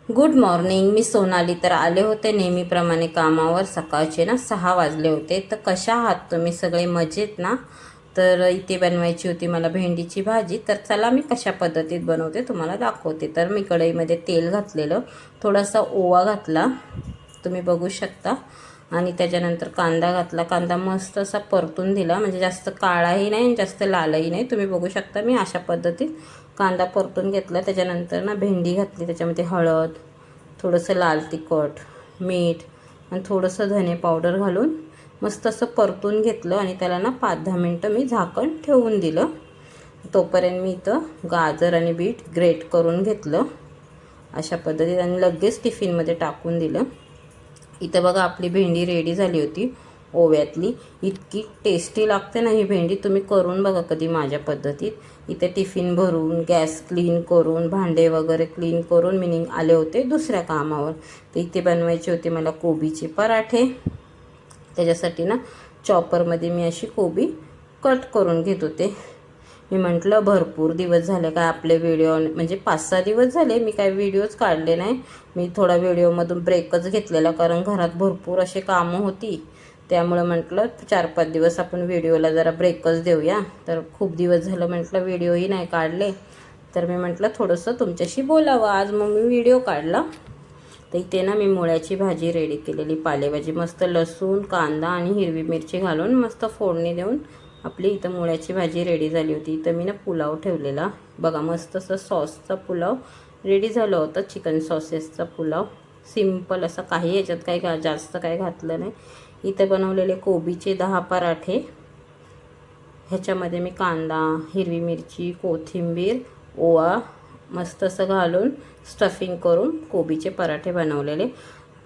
Good morning. मी सोनाली. तर आले होते नेहमीप्रमाणे कामावर. सकाळचे ना 6 वाजले होते. तर कशा आहात तुम्ही सगळे? मजेत ना? तर इथे बनवायची होती मला भेंडीची भाजी. तर चला मी कशा पद्धतीत बनवते तुम्हाला दाखवते. तर मी कढईमध्ये तेल घातलेलं, थोडासा ओवा घातला, तुम्ही बघू शकता, आणि त्याच्यानंतर कांदा घातला. कांदा मस्त असा परतून दिला, म्हणजे जास्त काळाही नाही आणि जास्त लालही नाही. तुम्ही बघू शकता मी अशा पद्धतीत कांदा परतून घेतला. त्याच्यानंतर ना भेंडी घातली, त्याच्यामध्ये हळद, थोडंसं लाल तिखट, मीठ आणि थोडंसं धने पावडर घालून मस्त असं परतून घेतलं आणि त्याला ना 5-10 मिनटं मी झाकण ठेवून दिलं. तोपर्यंत मी इथं गाजर आणि बीट ग्रेट करून घेतलं अशा पद्धतीत आणि लगेच टिफिनमध्ये टाकून दिलं. इथं बघा आपली भेंडी रेडी झाली होती ओव्यातली. इतकी टेस्टी लागते ना ही भेंडी, तुम्ही करून बघा कधी माझ्या पद्धतीत. इथे टिफिन भरून, गॅस क्लीन करून, भांडे वगैरे क्लीन करून मी आले होते दुसऱ्या कामावर. तर इथे बनवायचे होते मला कोबीचे पराठे. त्याच्यासाठी ना चॉपरमध्ये मी अशी कोबी कट करून घेत होते. मी म्हटलं भरपूर दिवस झाले काय आपले व्हिडिओ, म्हणजे 5-6 दिवस झाले मी काय व्हिडिओज काढले नाही. मी थोडा व्हिडिओमधून ब्रेकच घेतलेला, कारण घरात भरपूर असे कामं होती. त्यामुळं म्हटलं 4-5 दिवस आपण व्हिडिओला जरा ब्रेकच देऊया. तर खूप दिवस झालं म्हटलं व्हिडिओही नाही काढले. तर मी म्हटलं थोडंसं तुमच्याशी बोलावं आज, मग मी व्हिडिओ काढला. तर इथे ना मी मुळ्याची भाजी रेडी केलेली, पालेभाजी. मस्त लसूण, कांदा आणि हिरवी मिरची घालून मस्त फोडणी देऊन आपली इथं मुळ्याची भाजी रेडी झाली होती. इथं मी ना पुलाव ठेवलेला बघा, मस्त असं सॉसचा पुलाव रेडी झालं होतं, चिकन सॉसेसचा पुलाव. सिम्पल असं, काही याच्यात काही जास्त काही घातलं नाही. इथं बनवलेले कोबीचे 10 पराठे. ह्याच्यामध्ये मी कांदा, हिरवी मिरची, कोथिंबीर, ओवा मस्त असं घालून स्टफिंग करून कोबीचे पराठे बनवलेले.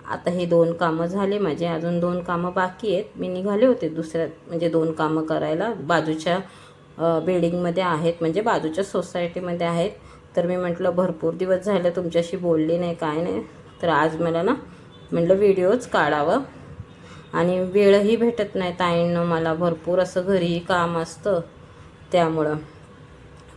आता हे 2 कामं झाले माझे, अजून 2 कामं बाकी आहेत. मी निघाले होते दुसऱ्या, म्हणजे 2 कामं करायला. बाजूच्या बिल्डिंगमध्ये आहेत, म्हणजे बाजूच्या सोसायटीमध्ये आहेत. तर मी म्हटलं भरपूर दिवस झाले तुमच्याशी बोलले नाही, काय नाही. तर आज मला ना म्हटलं व्हिडिओच काढावं, आणि वेळही भेटत नाही ताईंना मला, भरपूर असं घरीही काम असतं त्यामुळं.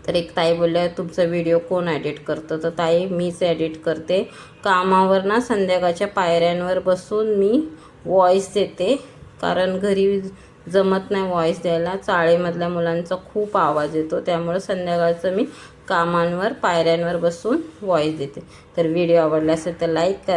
तर एक ताई बोलल्या तुमचा व्हिडिओ कोण एडिट करतं? तर ताई मीच एडिट करते. कामावर ना संध्याकाळच्या पायऱ्यांवर बसून मी वॉईस देते, कारण घरी जमत नाही वॉईस द्यायला. चाळीमधल्या मुलांचा खूप आवाज येतो, त्यामुळं संध्याकाळचं मी कामांवर पायऱ्यांवर बसून वॉईस देते. तर व्हिडिओ आवडला असेल तर लाईक करा.